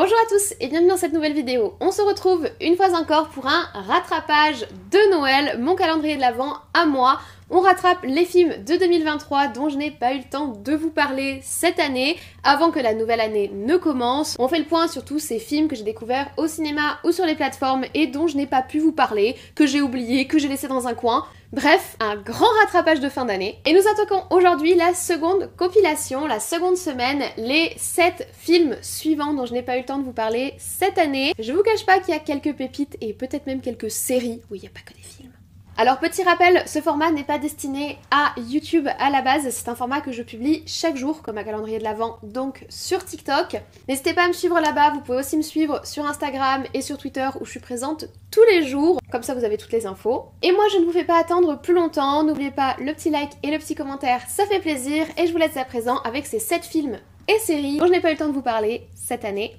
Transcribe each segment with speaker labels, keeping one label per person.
Speaker 1: Bonjour à tous et bienvenue dans cette nouvelle vidéo. On se retrouve une fois encore pour un rattrapage de Noël, mon calendrier de l'Avent à moi. On rattrape les films de 2023 dont je n'ai pas eu le temps de vous parler cette année, avant que la nouvelle année ne commence. On fait le point sur tous ces films que j'ai découverts au cinéma ou sur les plateformes et dont je n'ai pas pu vous parler, que j'ai oublié, que j'ai laissé dans un coin. Bref, un grand rattrapage de fin d'année. Et nous attaquons aujourd'hui la seconde compilation, la seconde semaine, les 7 films suivants dont je n'ai pas eu le temps de vous parler cette année. Je vous cache pas qu'il y a quelques pépites et peut-être même quelques séries où il n'y a pas que des films. Alors petit rappel, ce format n'est pas destiné à YouTube à la base, c'est un format que je publie chaque jour comme un calendrier de l'Avent, donc sur TikTok. N'hésitez pas à me suivre là-bas, vous pouvez aussi me suivre sur Instagram et sur Twitter où je suis présente tous les jours, comme ça vous avez toutes les infos. Et moi je ne vous fais pas attendre plus longtemps, n'oubliez pas le petit like et le petit commentaire, ça fait plaisir, et je vous laisse à présent avec ces 7 films et séries dont je n'ai pas eu le temps de vous parler cette année.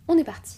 Speaker 1: On est parti.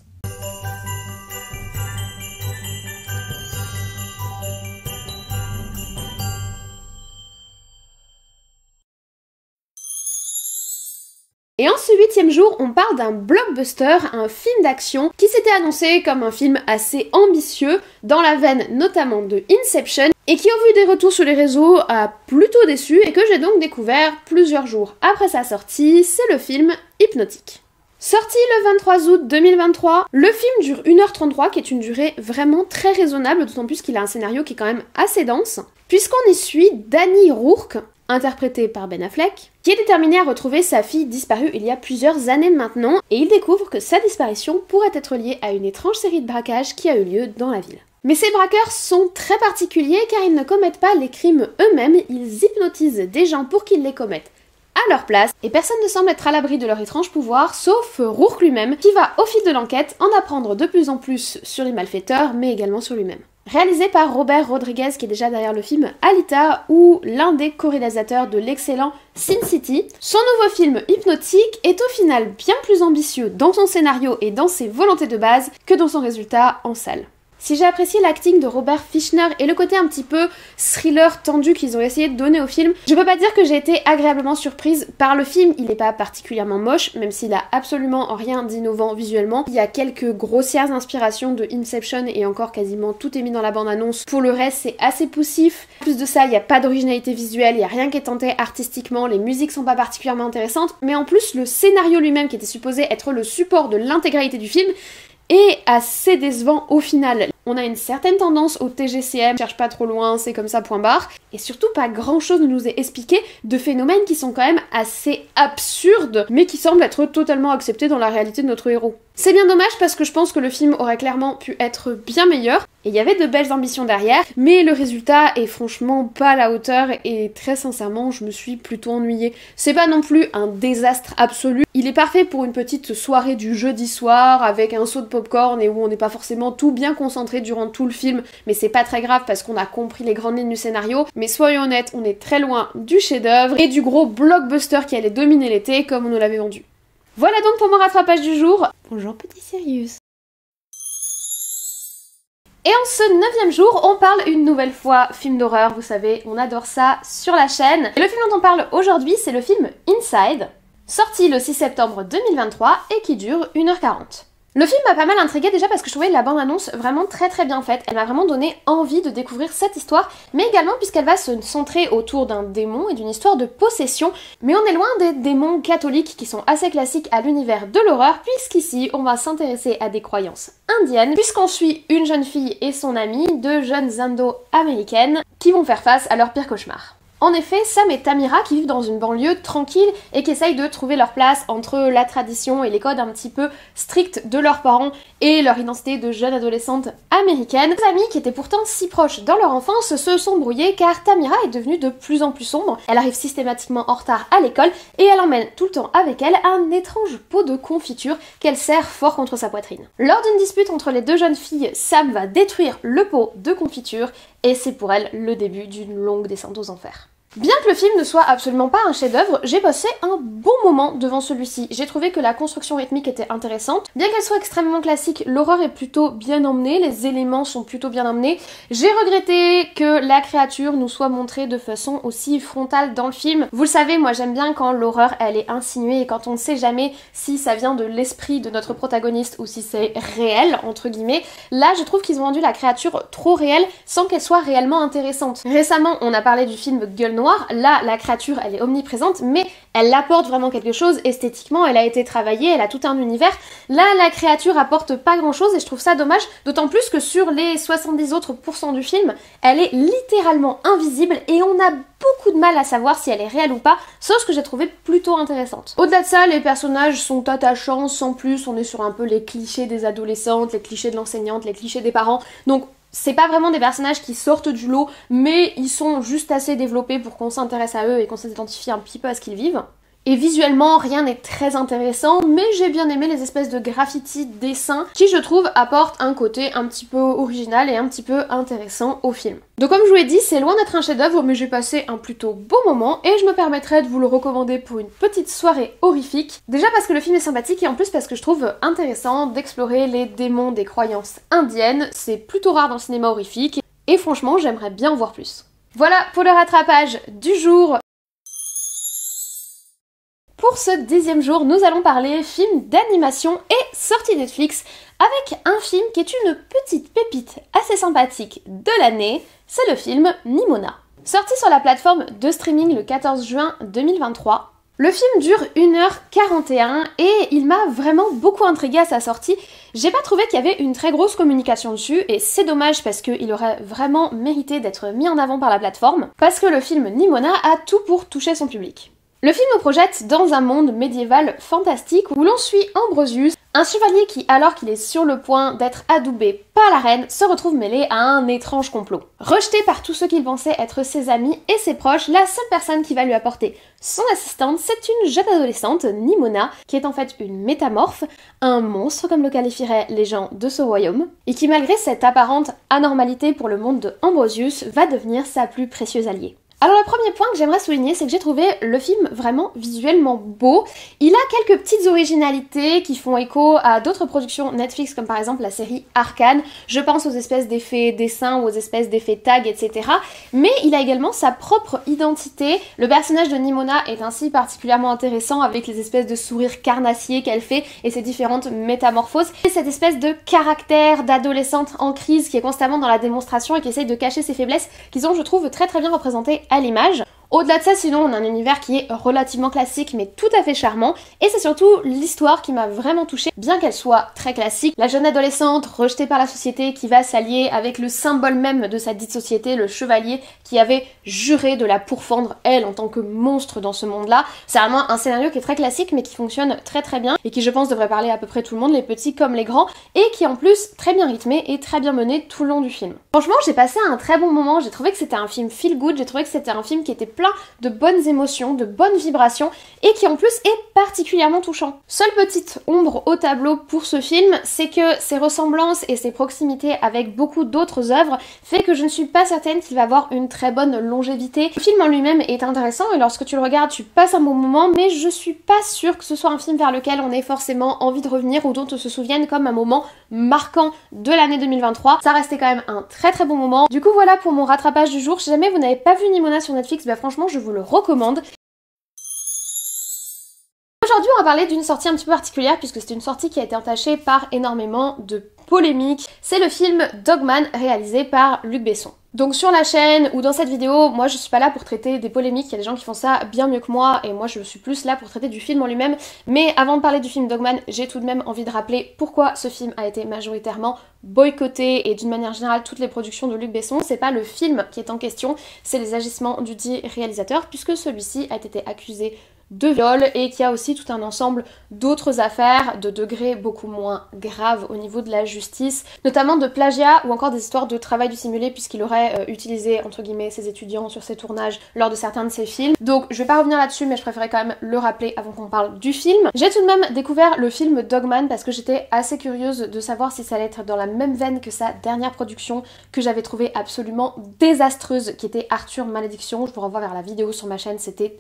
Speaker 1: Et en ce 8e jour, on parle d'un blockbuster, un film d'action qui s'était annoncé comme un film assez ambitieux, dans la veine notamment de Inception, et qui au vu des retours sur les réseaux a plutôt déçu et que j'ai donc découvert plusieurs jours après sa sortie, c'est le film Hypnotique. Sorti le 23 août 2023, le film dure 1h33 qui est une durée vraiment très raisonnable, d'autant plus qu'il a un scénario qui est quand même assez dense, puisqu'on y suit Danny Rourke, interprété par Ben Affleck, qui est déterminé à retrouver sa fille disparue il y a plusieurs années maintenant, et il découvre que sa disparition pourrait être liée à une étrange série de braquages qui a eu lieu dans la ville. Mais ces braqueurs sont très particuliers car ils ne commettent pas les crimes eux-mêmes, ils hypnotisent des gens pour qu'ils les commettent à leur place, et personne ne semble être à l'abri de leur étrange pouvoir, sauf Rourke lui-même, qui va au fil de l'enquête en apprendre de plus en plus sur les malfaiteurs, mais également sur lui-même. Réalisé par Robert Rodriguez, qui est déjà derrière le film Alita, ou l'un des co-réalisateurs de l'excellent Sin City, son nouveau film Hypnotique est au final bien plus ambitieux dans son scénario et dans ses volontés de base que dans son résultat en salle. Si j'ai apprécié l'acting de Robert Fischner et le côté un petit peu thriller tendu qu'ils ont essayé de donner au film, je peux pas dire que j'ai été agréablement surprise par le film. Il est pas particulièrement moche, même s'il a absolument rien d'innovant visuellement. Il y a quelques grossières inspirations de Inception et encore quasiment tout est mis dans la bande-annonce. Pour le reste, c'est assez poussif. En plus de ça, il y a pas d'originalité visuelle, il y a rien qui est tenté artistiquement, les musiques sont pas particulièrement intéressantes, mais en plus, le scénario lui-même qui était supposé être le support de l'intégralité du film est assez décevant au final. On a une certaine tendance au TGCM, cherche pas trop loin, c'est comme ça, point barre, et surtout pas grand chose ne nous est expliqué de phénomènes qui sont quand même assez absurdes, mais qui semblent être totalement acceptés dans la réalité de notre héros. C'est bien dommage parce que je pense que le film aurait clairement pu être bien meilleur, et il y avait de belles ambitions derrière, mais le résultat est franchement pas à la hauteur, et très sincèrement, je me suis plutôt ennuyée. C'est pas non plus un désastre absolu, il est parfait pour une petite soirée du jeudi soir, avec un seau de popcorn, et où on n'est pas forcément tout bien concentré durant tout le film, mais c'est pas très grave parce qu'on a compris les grandes lignes du scénario, mais soyons honnêtes, on est très loin du chef-d'œuvre et du gros blockbuster qui allait dominer l'été comme on nous l'avait vendu. Voilà donc pour mon rattrapage du jour. Bonjour petit Sirius. Et en ce 9e jour, on parle une nouvelle fois film d'horreur, vous savez, on adore ça sur la chaîne. Et le film dont on parle aujourd'hui, c'est le film Inside, sorti le 6 septembre 2023 et qui dure 1h40. Le film m'a pas mal intriguée déjà parce que je trouvais la bande-annonce vraiment très bien faite. Elle m'a vraiment donné envie de découvrir cette histoire, mais également puisqu'elle va se centrer autour d'un démon et d'une histoire de possession. Mais on est loin des démons catholiques qui sont assez classiques à l'univers de l'horreur, puisqu'ici on va s'intéresser à des croyances indiennes, puisqu'on suit une jeune fille et son amie, deux jeunes indo-américaines, qui vont faire face à leur pire cauchemar. En effet, Sam et Tamira qui vivent dans une banlieue tranquille et qui essayent de trouver leur place entre la tradition et les codes un petit peu stricts de leurs parents et leur identité de jeune adolescente américaine. Les amis qui étaient pourtant si proches dans leur enfance se sont brouillés car Tamira est devenue de plus en plus sombre. Elle arrive systématiquement en retard à l'école et elle emmène tout le temps avec elle un étrange pot de confiture qu'elle serre fort contre sa poitrine. Lors d'une dispute entre les deux jeunes filles, Sam va détruire le pot de confiture et c'est pour elle le début d'une longue descente aux enfers. Bien que le film ne soit absolument pas un chef-d'œuvre, j'ai passé un bon moment devant celui-ci. J'ai trouvé que la construction rythmique était intéressante. Bien qu'elle soit extrêmement classique, l'horreur est plutôt bien emmenée, les éléments sont plutôt bien emmenés. J'ai regretté que la créature nous soit montrée de façon aussi frontale dans le film. Vous le savez, moi j'aime bien quand l'horreur elle est insinuée et quand on ne sait jamais si ça vient de l'esprit de notre protagoniste ou si c'est réel, entre guillemets. Là, je trouve qu'ils ont rendu la créature trop réelle sans qu'elle soit réellement intéressante. Récemment, on a parlé du film Gueule Noire. Là, la créature, elle est omniprésente, mais elle apporte vraiment quelque chose esthétiquement, elle a été travaillée, elle a tout un univers. Là, la créature apporte pas grand-chose et je trouve ça dommage, d'autant plus que sur les 70 autres % du film, elle est littéralement invisible et on a beaucoup de mal à savoir si elle est réelle ou pas, chose que j'ai trouvé plutôt intéressante. Au-delà de ça, les personnages sont attachants, sans plus, on est sur un peu les clichés des adolescentes, les clichés de l'enseignante, les clichés des parents, donc c'est pas vraiment des personnages qui sortent du lot, mais ils sont juste assez développés pour qu'on s'intéresse à eux et qu'on s'identifie un petit peu à ce qu'ils vivent. Et visuellement, rien n'est très intéressant, mais j'ai bien aimé les espèces de graffitis dessins qui, je trouve, apportent un côté un petit peu original et un petit peu intéressant au film. Donc comme je vous l'ai dit, c'est loin d'être un chef-d'œuvre, mais j'ai passé un plutôt beau moment et je me permettrai de vous le recommander pour une petite soirée horrifique. Déjà parce que le film est sympathique et en plus parce que je trouve intéressant d'explorer les démons des croyances indiennes. C'est plutôt rare dans le cinéma horrifique et franchement, j'aimerais bien en voir plus. Voilà pour le rattrapage du jour. Pour ce 10e jour, nous allons parler film d'animation et sortie Netflix avec un film qui est une petite pépite assez sympathique de l'année, c'est le film Nimona. Sorti sur la plateforme de streaming le 14 juin 2023, le film dure 1h41 et il m'a vraiment beaucoup intriguée à sa sortie. J'ai pas trouvé qu'il y avait une très grosse communication dessus et c'est dommage parce qu'il aurait vraiment mérité d'être mis en avant par la plateforme parce que le film Nimona a tout pour toucher son public. Le film nous projette dans un monde médiéval fantastique où l'on suit Ambrosius, un chevalier qui, alors qu'il est sur le point d'être adoubé par la reine, se retrouve mêlé à un étrange complot. Rejeté par tous ceux qu'il pensait être ses amis et ses proches, la seule personne qui va lui apporter son assistante, c'est une jeune adolescente, Nimona, qui est en fait une métamorphe, un monstre comme le qualifieraient les gens de ce royaume, et qui malgré cette apparente anormalité pour le monde de Ambrosius, va devenir sa plus précieuse alliée. Alors le premier point que j'aimerais souligner, c'est que j'ai trouvé le film vraiment visuellement beau. Il a quelques petites originalités qui font écho à d'autres productions Netflix, comme par exemple la série Arcane. Je pense aux espèces d'effets dessins ou aux espèces d'effets tags, etc. Mais il a également sa propre identité. Le personnage de Nimona est ainsi particulièrement intéressant avec les espèces de sourires carnassiers qu'elle fait et ses différentes métamorphoses. Et cette espèce de caractère d'adolescente en crise qui est constamment dans la démonstration et qui essaye de cacher ses faiblesses, qui sont, je trouve, très bien représentées à l'image. Au-delà de ça, sinon, on a un univers qui est relativement classique, mais tout à fait charmant. Et c'est surtout l'histoire qui m'a vraiment touchée, bien qu'elle soit très classique. La jeune adolescente, rejetée par la société, qui va s'allier avec le symbole même de sa dite société, le chevalier, qui avait juré de la pourfendre, elle, en tant que monstre dans ce monde-là. C'est vraiment un scénario qui est très classique, mais qui fonctionne très bien, et qui, je pense, devrait parler à peu près tout le monde, les petits comme les grands, et qui, en plus, très bien rythmé et très bien mené tout le long du film. Franchement, j'ai passé un très bon moment, j'ai trouvé que c'était un film feel good, j'ai trouvé que c'était un film qui était plein de bonnes émotions, de bonnes vibrations et qui en plus est particulièrement touchant. Seule petite ombre au tableau pour ce film, c'est que ses ressemblances et ses proximités avec beaucoup d'autres œuvres fait que je ne suis pas certaine qu'il va avoir une très bonne longévité. Le film en lui-même est intéressant et lorsque tu le regardes, tu passes un bon moment, mais je suis pas sûre que ce soit un film vers lequel on ait forcément envie de revenir ou dont on se souvienne comme un moment marquant de l'année 2023. Ça restait quand même un très bon moment. Du coup voilà pour mon rattrapage du jour. Si jamais vous n'avez pas vu Nimona sur Netflix, bah franchement je vous le recommande. Aujourd'hui on va parler d'une sortie un petit peu particulière puisque c'est une sortie qui a été entachée par énormément de polémiques. C'est le film Dogman réalisé par Luc Besson. Donc sur la chaîne ou dans cette vidéo, moi je suis pas là pour traiter des polémiques, il y a des gens qui font ça bien mieux que moi et moi je suis plus là pour traiter du film en lui-même. Mais avant de parler du film Dogman, j'ai tout de même envie de rappeler pourquoi ce film a été majoritairement boycotté et d'une manière générale toutes les productions de Luc Besson. C'est pas le film qui est en question, c'est les agissements du dit réalisateur puisque celui-ci a été accusé de viol et qu'il y a aussi tout un ensemble d'autres affaires de degrés beaucoup moins graves au niveau de la justice, notamment de plagiat ou encore des histoires de travail dissimulé puisqu'il aurait utilisé entre guillemets ses étudiants sur ses tournages lors de certains de ses films. Donc je vais pas revenir là-dessus mais je préférais quand même le rappeler avant qu'on parle du film. J'ai tout de même découvert le film Dogman parce que j'étais assez curieuse de savoir si ça allait être dans la même veine que sa dernière production que j'avais trouvée absolument désastreuse qui était Arthur Malédiction. Je vous renvoie vers la vidéo sur ma chaîne, c'était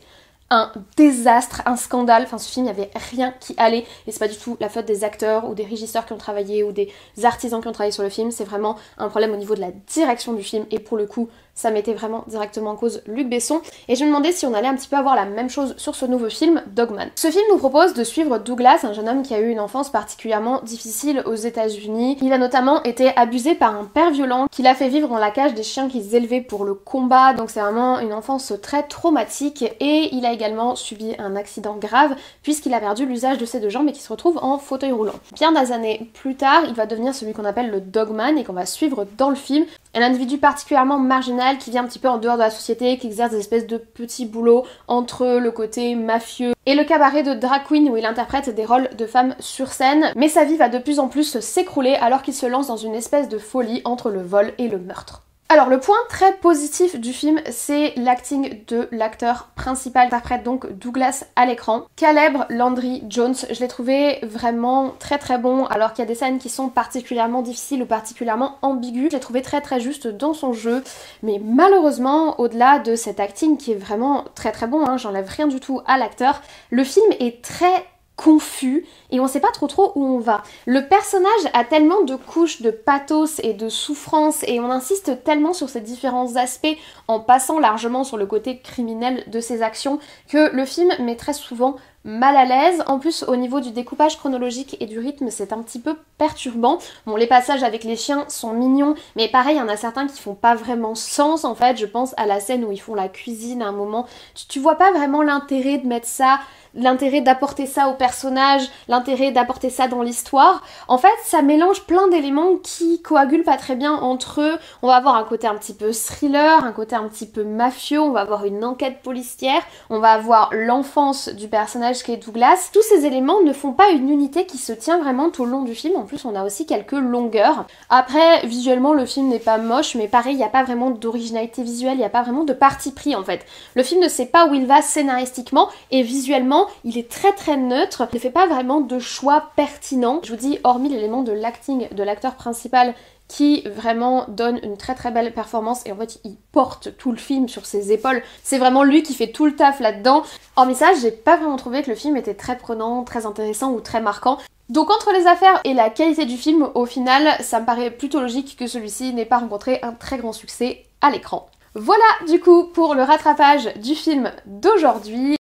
Speaker 1: un désastre, un scandale, enfin ce film il n'y avait rien qui allait et c'est pas du tout la faute des acteurs ou des régisseurs qui ont travaillé ou des artisans qui ont travaillé sur le film, c'est vraiment un problème au niveau de la direction du film et pour le coup ça mettait vraiment directement en cause Luc Besson et je me demandais si on allait un petit peu avoir la même chose sur ce nouveau film Dogman. Ce film nous propose de suivre Douglas, un jeune homme qui a eu une enfance particulièrement difficile aux États-Unis. Il a notamment été abusé par un père violent qui l'a fait vivre dans la cage des chiens qu'ils élevaient pour le combat, donc c'est vraiment une enfance très traumatique et il a également subi un accident grave puisqu'il a perdu l'usage de ses deux jambes et qui se retrouve en fauteuil roulant. Bien des années plus tard, il va devenir celui qu'on appelle le Dogman et qu'on va suivre dans le film. Un individu particulièrement marginal qui vit un petit peu en dehors de la société, qui exerce des espèces de petits boulots entre le côté mafieux et le cabaret de drag queen où il interprète des rôles de femmes sur scène. Mais sa vie va de plus en plus s'écrouler alors qu'il se lance dans une espèce de folie entre le vol et le meurtre. Alors le point très positif du film, c'est l'acting de l'acteur principal, interprète donc Douglas à l'écran. Caleb Landry Jones, je l'ai trouvé vraiment très bon, alors qu'il y a des scènes qui sont particulièrement difficiles ou particulièrement ambiguës. Je l'ai trouvé très juste dans son jeu, mais malheureusement, au-delà de cet acting qui est vraiment très bon, hein, j'enlève rien du tout à l'acteur, le film est très confus et on sait pas trop où on va. Le personnage a tellement de couches de pathos et de souffrance et on insiste tellement sur ces différents aspects en passant largement sur le côté criminel de ses actions que le film met très souvent mal à l'aise. En plus au niveau du découpage chronologique et du rythme c'est un petit peu perturbant. Bon les passages avec les chiens sont mignons mais pareil il y en a certains qui font pas vraiment sens en fait. Je pense à la scène où ils font la cuisine à un moment. Tu vois pas vraiment l'intérêt de mettre ça, l'intérêt d'apporter ça au personnage, l'intérêt d'apporter ça dans l'histoire. En fait ça mélange plein d'éléments qui coagulent pas très bien entre eux. On va avoir un côté un petit peu thriller, un côté un petit peu mafieux, on va avoir une enquête policière, on va avoir l'enfance du personnage qui est Douglas. Tous ces éléments ne font pas une unité qui se tient vraiment tout le long du film. En plus on a aussi quelques longueurs. Après visuellement le film n'est pas moche mais pareil il n'y a pas vraiment d'originalité visuelle, il n'y a pas vraiment de parti pris en fait. Le film ne sait pas où il va scénaristiquement et visuellement il est très neutre, il ne fait pas vraiment de choix pertinents. Je vous dis hormis l'élément de l'acting de l'acteur principal qui vraiment donne une très belle performance et en fait il porte tout le film sur ses épaules, c'est vraiment lui qui fait tout le taf là-dedans. Hormis ça, j'ai pas vraiment trouvé que le film était très prenant, très intéressant ou très marquant. Donc entre les affaires et la qualité du film, au final, ça me paraît plutôt logique que celui-ci n'ait pas rencontré un très grand succès à l'écran. Voilà du coup pour le rattrapage du film d'aujourd'hui.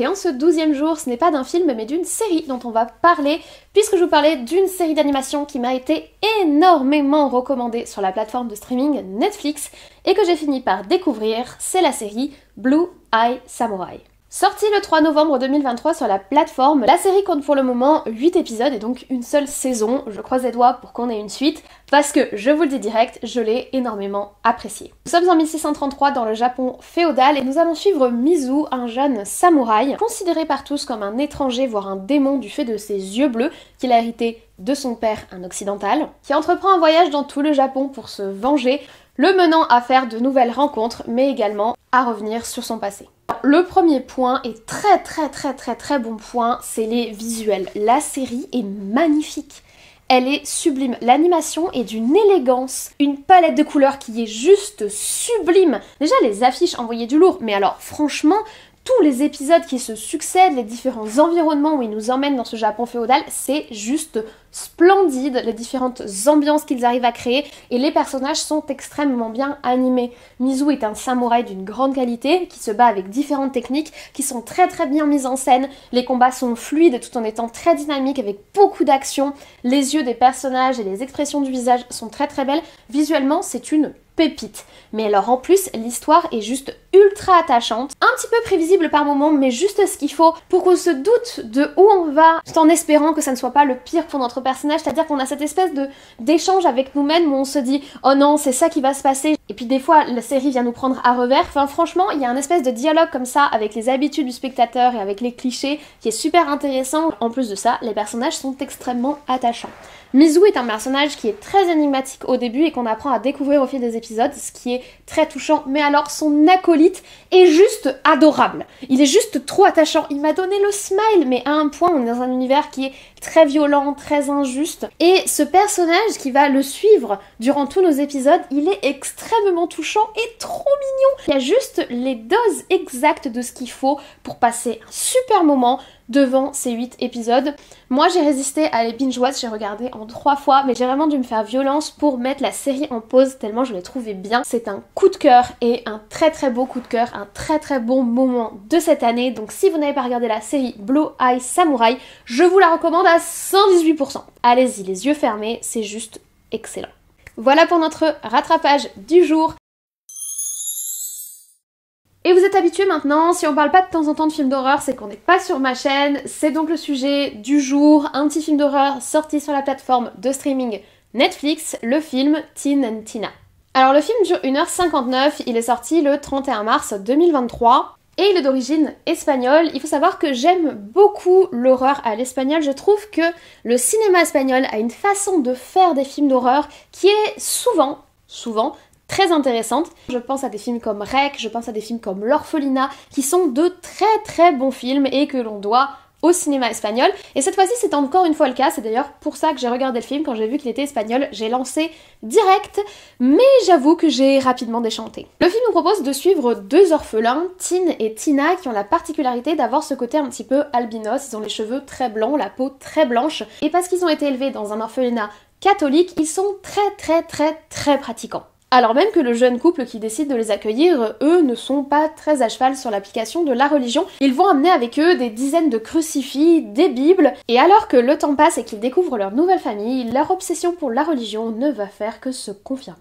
Speaker 1: Et en ce 12e jour, ce n'est pas d'un film mais d'une série dont on va parler puisque je vous parlais d'une série d'animation qui m'a été énormément recommandée sur la plateforme de streaming Netflix et que j'ai fini par découvrir, c'est la série Blue Eye Samurai. Sortie le 3 novembre 2023 sur la plateforme, la série compte pour le moment 8 épisodes et donc une seule saison. Je croise les doigts pour qu'on ait une suite parce que, je vous le dis direct, je l'ai énormément appréciée. Nous sommes en 1633 dans le Japon féodal et nous allons suivre Mizu, un jeune samouraï, considéré par tous comme un étranger voire un démon du fait de ses yeux bleus qu'il a hérité de son père, un occidental, qui entreprend un voyage dans tout le Japon pour se venger, le menant à faire de nouvelles rencontres mais également à revenir sur son passé. Le premier point est très bon point, c'est les visuels. La série est magnifique. Elle est sublime. L'animation est d'une élégance, une palette de couleurs qui est juste sublime. Déjà les affiches envoyaient du lourd, mais alors franchement, tous les épisodes qui se succèdent, les différents environnements où ils nous emmènent dans ce Japon féodal, c'est juste splendide, les différentes ambiances qu'ils arrivent à créer et les personnages sont extrêmement bien animés. Mizu est un samouraï d'une grande qualité qui se bat avec différentes techniques qui sont très bien mises en scène. Les combats sont fluides tout en étant très dynamiques avec beaucoup d'action. Les yeux des personnages et les expressions du visage sont très belles. Visuellement, c'est une pépite. Mais alors en plus, l'histoire est juste ultra attachante, un petit peu prévisible par moments, mais juste ce qu'il faut pour qu'on se doute de où on va, tout en espérant que ça ne soit pas le pire pour notre personnage, c'est-à-dire qu'on a cette espèce d'échange avec nous-mêmes où on se dit « Oh non, c'est ça qui va se passer ». Et puis des fois, la série vient nous prendre à revers. Enfin franchement, il y a un espèce de dialogue comme ça avec les habitudes du spectateur et avec les clichés qui est super intéressant. En plus de ça, les personnages sont extrêmement attachants. Mizu est un personnage qui est très énigmatique au début et qu'on apprend à découvrir au fil des épisodes, ce qui est très touchant. Mais alors, son acolyte est juste adorable. Il est juste trop attachant. Il m'a donné le smile, mais à un point, on est dans un univers qui est très violent, très injuste. Et ce personnage qui va le suivre durant tous nos épisodes, il est extrêmement touchant et trop mignon. Il y a juste les doses exactes de ce qu'il faut pour passer un super moment devant ces 8 épisodes. Moi j'ai résisté à les binge-watch, j'ai regardé en 3 fois, mais j'ai vraiment dû me faire violence pour mettre la série en pause tellement je l'ai trouvée bien. C'est un coup de cœur et un très très beau coup de cœur, un très très bon moment de cette année. Donc si vous n'avez pas regardé la série Blue Eye Samurai, je vous la recommande à 118%. Allez-y les yeux fermés, c'est juste excellent. Voilà pour notre rattrapage du jour. Et vous êtes habitués maintenant, si on parle pas de temps en temps de films d'horreur, c'est qu'on n'est pas sur ma chaîne. C'est donc le sujet du jour, un petit film d'horreur sorti sur la plateforme de streaming Netflix, le film Tin and Tina. Alors le film dure 1h59, il est sorti le 31 mars 2023. Et il est d'origine espagnole. Il faut savoir que j'aime beaucoup l'horreur à l'espagnol. Je trouve que le cinéma espagnol a une façon de faire des films d'horreur qui est souvent très intéressante. Je pense à des films comme Rec, je pense à des films comme L'Orphelinat, qui sont de très très bons films et que l'on doit au cinéma espagnol. Et cette fois-ci, c'est encore une fois le cas. C'est d'ailleurs pour ça que j'ai regardé le film. Quand j'ai vu qu'il était espagnol, j'ai lancé direct, mais j'avoue que j'ai rapidement déchanté. Le film nous propose de suivre 2 orphelins, Tin et Tina, qui ont la particularité d'avoir ce côté un petit peu albinos. Ils ont les cheveux très blancs, la peau très blanche. Et parce qu'ils ont été élevés dans un orphelinat catholique, ils sont très pratiquants. Alors même que le jeune couple qui décide de les accueillir, eux, ne sont pas très à cheval sur l'application de la religion. Ils vont amener avec eux des dizaines de crucifix, des bibles, et alors que le temps passe et qu'ils découvrent leur nouvelle famille, leur obsession pour la religion ne va faire que se confirmer.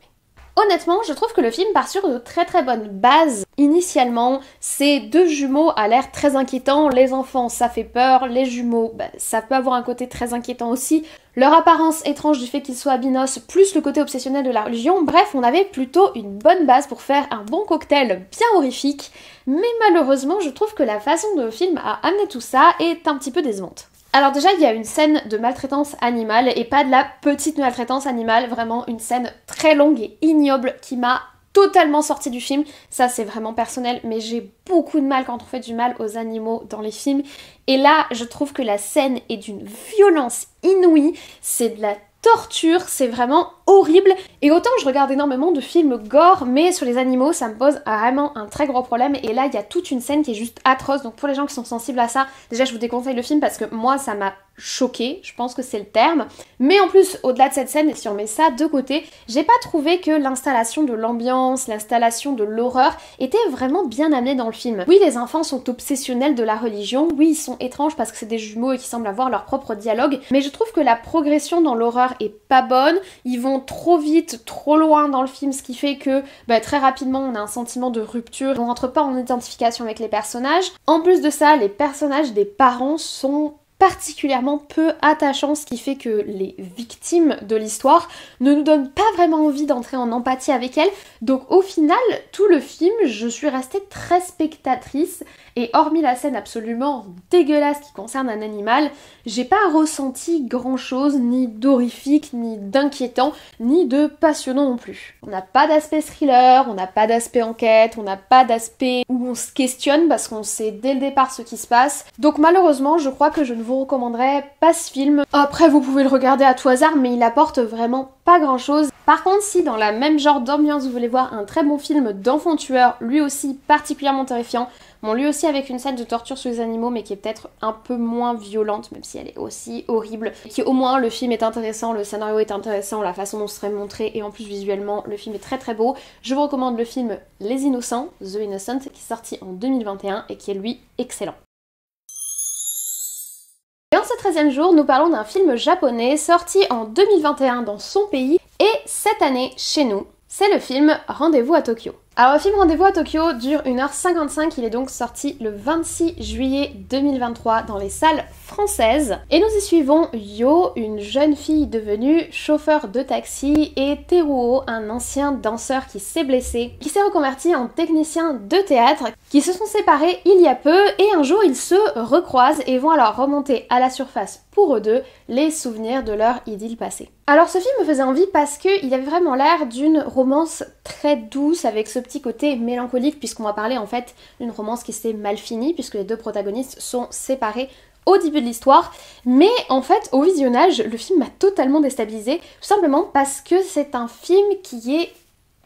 Speaker 1: Honnêtement, je trouve que le film part sur de très bonnes bases. Initialement, ces 2 jumeaux a l'air très inquiétants, les enfants ça fait peur, les jumeaux ça peut avoir un côté très inquiétant aussi, leur apparence étrange du fait qu'ils soient albinos, plus le côté obsessionnel de la religion, bref, on avait plutôt une bonne base pour faire un bon cocktail bien horrifique, mais malheureusement, je trouve que la façon dont le film a amené tout ça est un petit peu décevante. Alors déjà, il y a une scène de maltraitance animale, et pas de la petite maltraitance animale, vraiment une scène très longue et ignoble qui m'a totalement sortie du film. Ça, c'est vraiment personnel, mais j'ai beaucoup de mal quand on fait du mal aux animaux dans les films. Et là, je trouve que la scène est d'une violence inouïe, c'est de la torture, c'est vraiment horrible. Et autant je regarde énormément de films gore, mais sur les animaux ça me pose vraiment un très gros problème. Et là il y a toute une scène qui est juste atroce, donc pour les gens qui sont sensibles à ça, déjà je vous déconseille le film parce que moi ça m'a choquée, je pense que c'est le terme. Mais en plus, au-delà de cette scène, et si on met ça de côté, j'ai pas trouvé que l'installation de l'ambiance, l'installation de l'horreur était vraiment bien amenée dans le film. Oui, les enfants sont obsessionnels de la religion, oui, ils sont étranges parce que c'est des jumeaux et qui semblent avoir leur propre dialogue, mais je trouve que la progression dans l'horreur est pas bonne, ils vont trop vite, trop loin dans le film, ce qui fait que très rapidement on a un sentiment de rupture, on rentre pas en identification avec les personnages. En plus de ça, les personnages des parents sont particulièrement peu attachants, ce qui fait que les victimes de l'histoire ne nous donnent pas vraiment envie d'entrer en empathie avec elles. Donc au final, tout le film, je suis restée très spectatrice et hormis la scène absolument dégueulasse qui concerne un animal, j'ai pas ressenti grand chose, ni d'horrifique, ni d'inquiétant, ni de passionnant non plus. On n'a pas d'aspect thriller, on n'a pas d'aspect enquête, on n'a pas d'aspect où on se questionne parce qu'on sait dès le départ ce qui se passe. Donc malheureusement, je crois que je ne vous recommanderais pas ce film. Après, vous pouvez le regarder à tout hasard, mais il apporte vraiment pas grand chose. Par contre, si dans la même genre d'ambiance vous voulez voir un très bon film d'enfant tueur, lui aussi particulièrement terrifiant, bon lui aussi avec une scène de torture sur les animaux mais qui est peut-être un peu moins violente, même si elle est aussi horrible, qui au moins le film est intéressant, le scénario est intéressant, la façon dont ce serait montré et en plus visuellement le film est très beau. Je vous recommande le film Les Innocents, The Innocent, qui est sorti en 2021 et qui est lui excellent. Et en ce 13e jour, nous parlons d'un film japonais sorti en 2021 dans son pays et cette année chez nous. C'est le film Rendez-vous à Tokyo. Alors le film Rendez-vous à Tokyo dure 1h55, il est donc sorti le 26 juillet 2023 dans les salles française. Et nous y suivons Yo, une jeune fille devenue chauffeur de taxi, et Teruo, un ancien danseur qui s'est blessé, qui s'est reconverti en technicien de théâtre, qui se sont séparés il y a peu et un jour ils se recroisent et vont alors remonter à la surface pour eux deux les souvenirs de leur idylle passée. Alors ce film me faisait envie parce qu'il avait vraiment l'air d'une romance très douce avec ce petit côté mélancolique, puisqu'on va parler en fait d'une romance qui s'est mal finie puisque les deux protagonistes sont séparés au début de l'histoire, mais en fait au visionnage le film m'a totalement déstabilisée, tout simplement parce que c'est un film qui est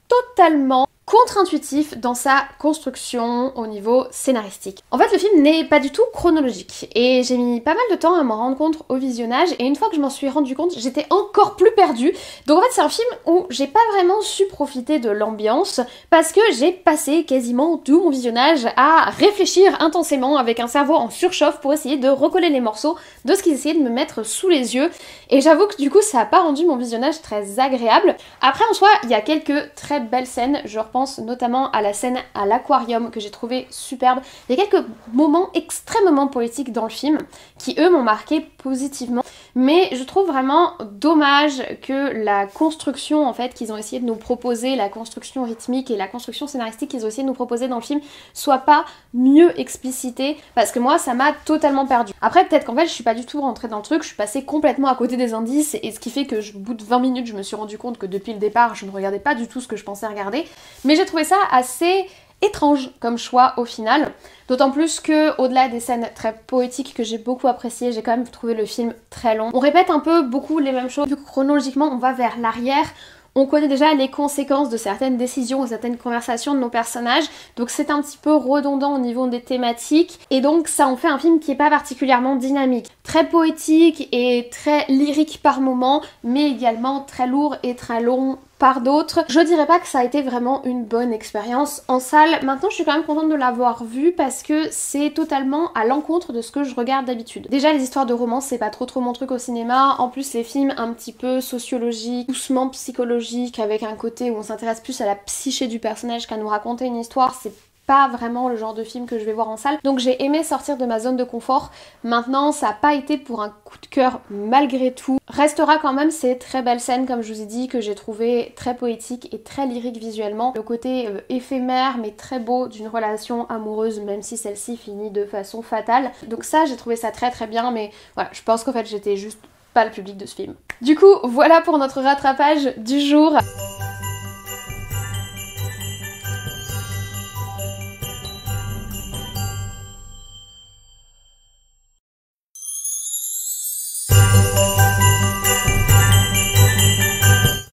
Speaker 1: totalement contre-intuitif dans sa construction au niveau scénaristique. En fait, le film n'est pas du tout chronologique et j'ai mis pas mal de temps à m'en rendre compte au visionnage, et une fois que je m'en suis rendu compte, j'étais encore plus perdue. Donc en fait, c'est un film où j'ai pas vraiment su profiter de l'ambiance parce que j'ai passé quasiment tout mon visionnage à réfléchir intensément avec un cerveau en surchauffe pour essayer de recoller les morceaux de ce qu'ils essayaient de me mettre sous les yeux, et j'avoue que du coup, ça a pas rendu mon visionnage très agréable. Après, en soi, il y a quelques très belles scènes, je pense notamment à la scène à l'aquarium que j'ai trouvé superbe. Il y a quelques moments extrêmement poétiques dans le film qui eux m'ont marqué positivement, mais je trouve vraiment dommage que la construction en fait qu'ils ont essayé de nous proposer, la construction rythmique et la construction scénaristique qu'ils ont essayé de nous proposer dans le film soit pas mieux explicitée, parce que moi ça m'a totalement perdue. Après peut-être qu'en fait je suis pas du tout rentrée dans le truc, je suis passée complètement à côté des indices, et ce qui fait que au bout de 20 minutes je me suis rendu compte que depuis le départ je ne regardais pas du tout ce que je pensais regarder, mais j'ai trouvé ça assez étrange comme choix au final, d'autant plus que au-delà des scènes très poétiques que j'ai beaucoup appréciées, j'ai quand même trouvé le film très long. On répète un peu beaucoup les mêmes choses, vu que chronologiquement on va vers l'arrière. On connaît déjà les conséquences de certaines décisions ou certaines conversations de nos personnages, donc c'est un petit peu redondant au niveau des thématiques, et donc ça en fait un film qui est pas particulièrement dynamique. Très poétique et très lyrique par moments, mais également très lourd et très long par d'autres. Je dirais pas que ça a été vraiment une bonne expérience en salle. Maintenant, je suis quand même contente de l'avoir vu parce que c'est totalement à l'encontre de ce que je regarde d'habitude. Déjà, les histoires de romance, c'est pas trop mon truc au cinéma. En plus, les films un petit peu sociologiques, doucement psychologiques, avec un côté où on s'intéresse plus à la psyché du personnage qu'à nous raconter une histoire, c'est pas vraiment le genre de film que je vais voir en salle. Donc j'ai aimé sortir de ma zone de confort. Maintenant, ça n'a pas été pour un coup de cœur malgré tout. Restera quand même ces très belles scènes, comme je vous ai dit, que j'ai trouvé très poétiques et très lyriques visuellement. Le côté éphémère mais très beau d'une relation amoureuse, même si celle-ci finit de façon fatale. Donc ça, j'ai trouvé ça très très bien, mais voilà, je pense qu'en fait j'étais juste pas le public de ce film. Du coup, voilà pour notre rattrapage du jour.